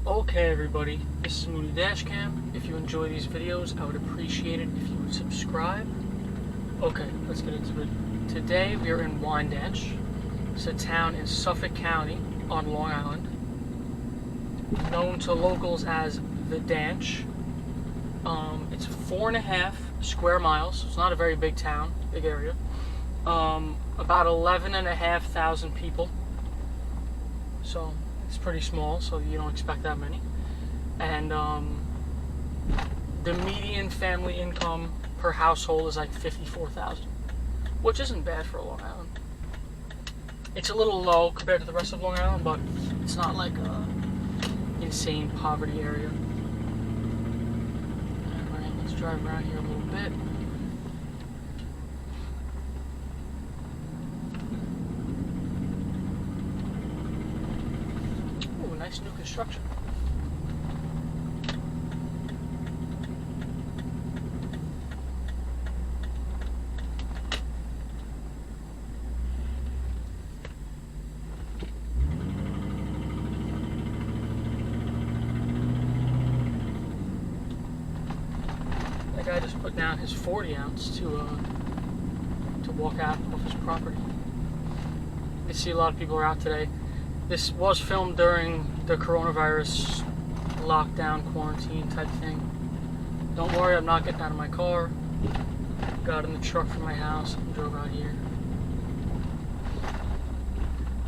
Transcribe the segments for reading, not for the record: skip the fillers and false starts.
Okay everybody, this is MOONEY-DASHCAM. If you enjoy these videos, I would appreciate it if you would subscribe. Okay, let's get into it. Today we are in Wyandanch. It's a town in Suffolk County on Long Island, known to locals as the Danch. It's 4.5 square miles, so it's not a very big town, big area. About 11,500 people, so it's pretty small, so you don't expect that many. And the median family income per household is like $54,000, which isn't bad for Long Island. It's a little low compared to the rest of Long Island, but it's not like a insane poverty area. Alright, let's drive around here a little bit. Ooh, nice new construction. That guy just put down his 40 ounce to walk out of his property. You see a lot of people are out today. This was filmed during the coronavirus lockdown, quarantine type thing. Don't worry, I'm not getting out of my car. Got in the truck from my house and drove out here.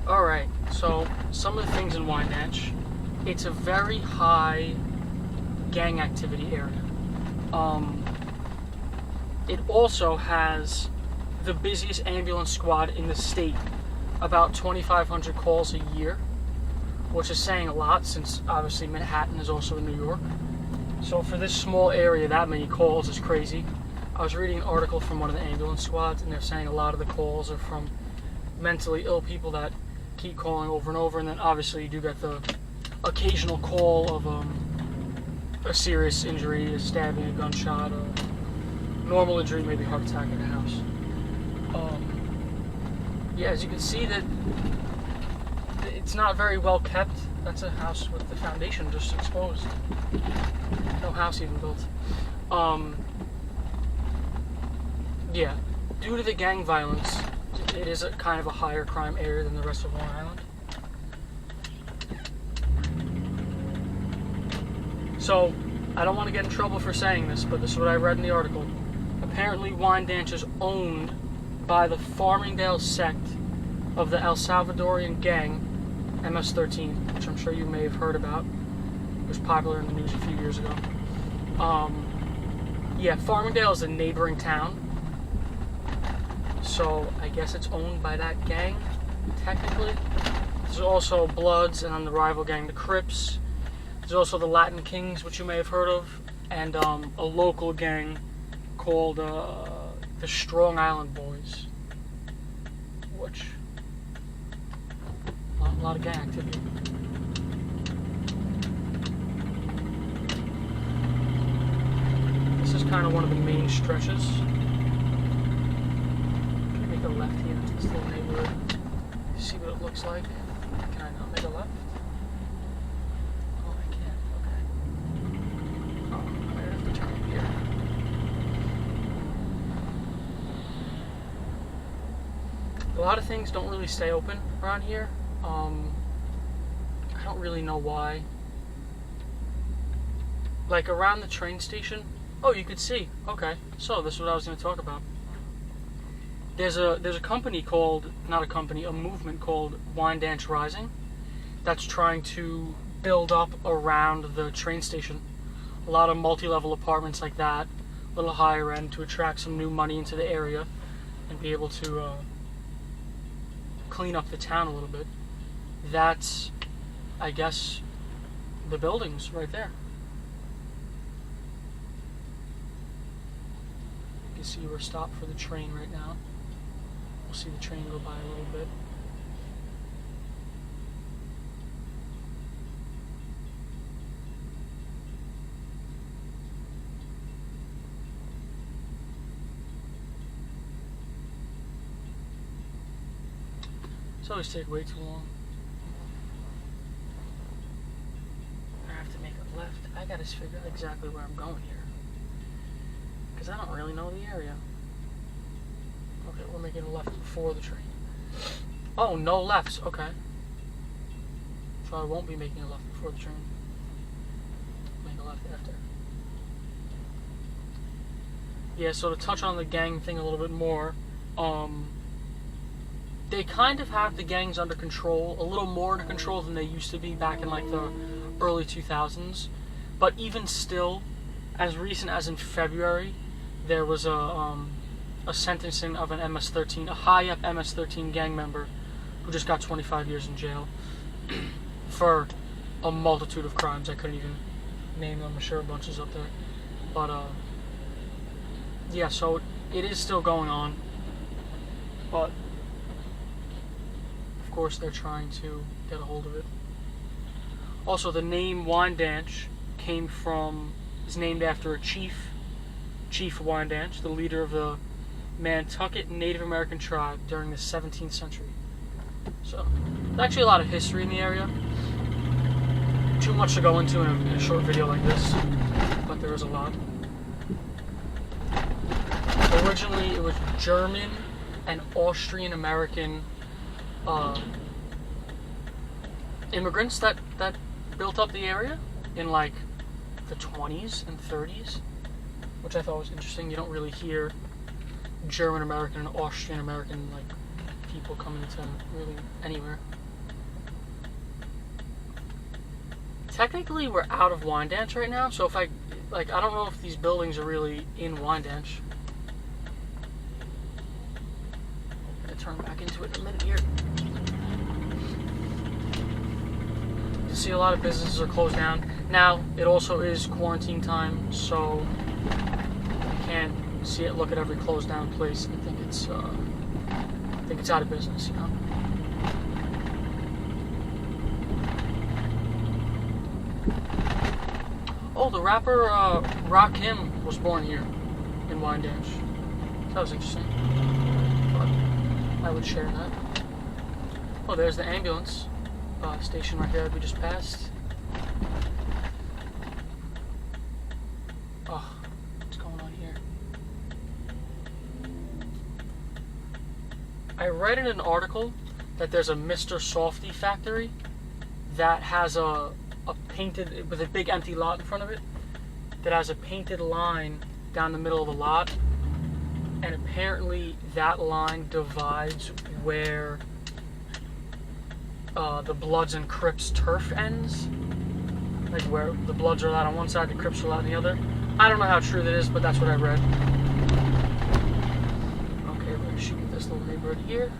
Alright, so some of the things in Wyandanch. It's a very high gang activity area. It also has the busiest ambulance squad in the state. About 2,500 calls a year, which is saying a lot since obviously Manhattan is also in New York. So for this small area, that many calls is crazy. I was reading an article from one of the ambulance squads, and they're saying a lot of the calls are from mentally ill people that keep calling over and over, and then obviously you do get the occasional call of a serious injury, a stabbing, a gunshot, a normal injury, maybe heart attack in the house. Yeah, as you can see that it's not very well kept. That's a house with the foundation just exposed. No house even built. Yeah, due to the gang violence, it is a kind of a higher crime area than the rest of Long Island. So, I don't want to get in trouble for saying this, but this is what I read in the article. Apparently, Wyandanch is owned by the Farmingdale sect of the El Salvadorian gang, MS-13, which I'm sure you may have heard about. It was popular in the news a few years ago. Yeah, Farmingdale is a neighboring town, so I guess it's owned by that gang, technically. There's also Bloods, and then the rival gang, the Crips. There's also the Latin Kings, which you may have heard of, and a local gang called the Strong Island Boys, which a lot of gang activity. This is kind of one of the main stretches. Can I make a left here into this little neighborhood? See what it looks like. Can I not make a left? Oh, I can't. Okay. Oh, I might have to turn up here. A lot of things don't really stay open around here. I don't really know why. Like around the train station. Oh, you could see. Okay, so this is what I was going to talk about. There's a company called, not a company, a movement called Wyandanch Rising that's trying to build up around the train station. A lot of multi-level apartments like that, a little higher end, to attract some new money into the area and be able to clean up the town a little bit. That's, I guess, the buildings right there. You can see we're stopped for the train right now. We'll see the train go by a little bit. It's always take way too long. left. I gotta figure out exactly where I'm going here. Because I don't really know the area. Okay, we're making a left before the train. Oh, no lefts. Okay. So I won't be making a left before the train. Make a left after. Yeah, so to touch on the gang thing a little bit more, they kind of have the gangs under control, a little more under control than they used to be back in like the early 2000s. But even still, as recent as in February, there was a sentencing of an MS-13, a high-up MS-13 gang member who just got 25 years in jail for a multitude of crimes. I couldn't even name them. I'm sure a bunch is up there. But, yeah, so it is still going on. But, of course, they're trying to get a hold of it. Also, the name Wyandanch is named after a chief, Chief Wyandanch, the leader of the Nantucket Native American tribe during the 17th century. So, there's actually a lot of history in the area. Too much to go into in a short video like this, but there is a lot. Originally, it was German and Austrian American immigrants that built up the area in like the 20s and 30s, which I thought was interesting. You don't really hear German American and Austrian American like people coming to really anywhere. Technically, we're out of Wyandanch right now, so if I don't know if these buildings are really in Wyandanch. I'm gonna turn back into it in a minute here. You see, a lot of businesses are closed down. Now, it also is quarantine time, so you can't see it, look at every closed down place and think it's out of business, you know? Oh, the rapper Rakim was born here in Wyandanch. That was interesting. But I would share that. Oh, there's the ambulance station right there that we just passed. Oh, what's going on here? I read in an article that there's a Mr. Softy factory that has a painted, with a big empty lot in front of it, that has a painted line down the middle of the lot, and apparently that line divides where the Bloods and Crips turf ends, like where the Bloods are allowed on one side, the Crips are allowed on the other. I don't know how true that is, but that's what I read. Okay, we're gonna shoot this little neighborhood here.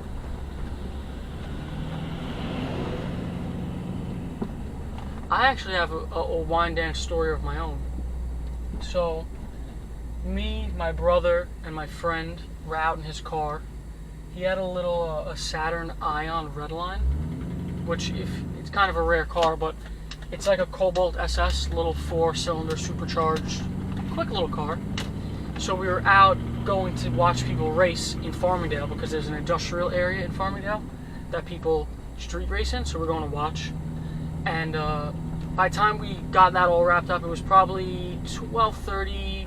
I actually have a Wyandanch story of my own. So, me, my brother, and my friend were out in his car. He had a little a Saturn Ion Redline, which it's kind of a rare car, but it's like a Cobalt SS, little 4-cylinder supercharged, quick little car. So we were out going to watch people race in Farmingdale because there's an industrial area in Farmingdale that people street race in. So we're going to watch. And by the time we got that all wrapped up, it was probably 12:30,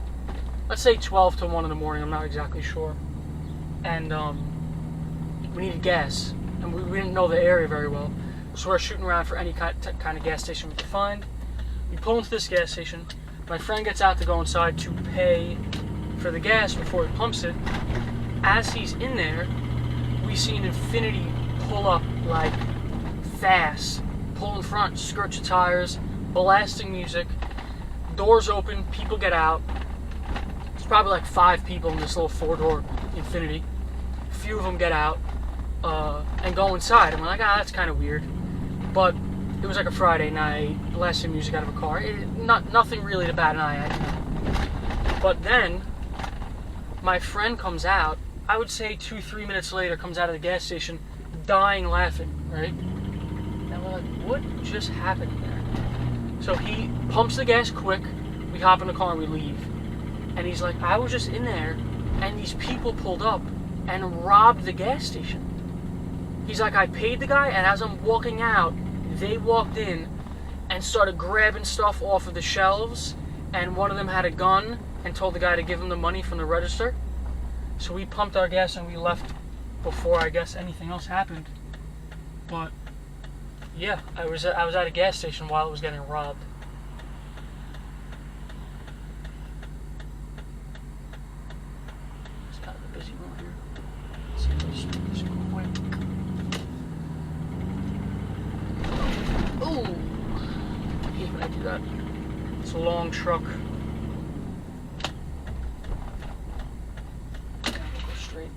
let's say 12 to 1 in the morning, I'm not exactly sure. And we needed gas, and we didn't know the area very well. So we're shooting around for any kind of gas station we could find. We pull into this gas station. My friend gets out to go inside to pay for the gas before he pumps it. As he's in there, we see an Infiniti pull up like fast. Pull in front, skirt your tires, blasting music, doors open, people get out. There's probably like 5 people in this little 4-door Infiniti. A few of them get out and go inside. And we're like, that's kind of weird. But it was like a Friday night, blasting music out of a car. Nothing really to bat an eye at. But then, my friend comes out, I would say 2-3 minutes later, comes out of the gas station, dying laughing, right? And we're like, what just happened there? So he pumps the gas quick, we hop in the car and we leave. And he's like, I was just in there, and these people pulled up and robbed the gas station. He's like, I paid the guy, and as I'm walking out, they walked in and started grabbing stuff off of the shelves, and one of them had a gun and told the guy to give him the money from the register. So we pumped our gas and we left before, I guess, anything else happened. But yeah, I was at a gas station while it was getting robbed. It's kind of a busy one here. Let's see if I just make this quick. Oh, I hate when I do that. It's a long truck. Yeah, we'll go straight.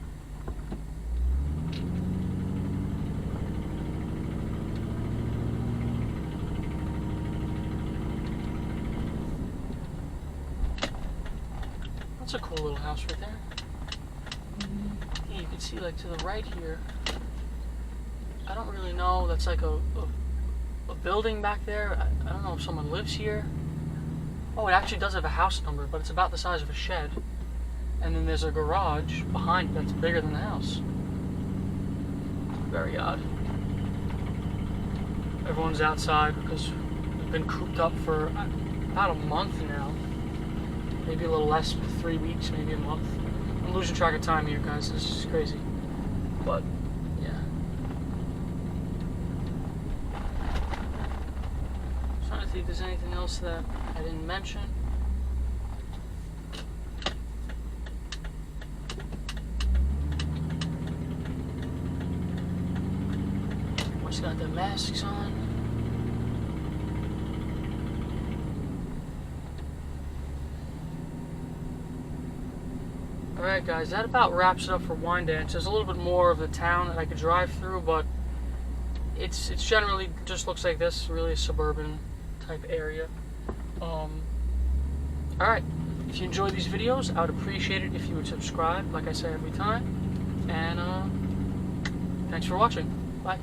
That's a cool little house right there. Yeah, you can see like to the right here. I don't really know. That's like a building back there. I don't know if someone lives here. Oh, it actually does have a house number, but it's about the size of a shed. And then there's a garage behind it that's bigger than the house. Very odd. Everyone's outside because we've been cooped up for about a month now. Maybe a little less, 3 weeks, maybe a month. I'm losing track of time here, guys. This is crazy. But, yeah. I'm trying to think if there's anything else that I didn't mention. Everyone's got their masks on. Alright guys, that about wraps it up for Wyandanch. There's a little bit more of the town that I could drive through, but it's generally just looks like this, really a suburban type area. Alright, if you enjoy these videos, I would appreciate it if you would subscribe, like I say every time. And thanks for watching. Bye.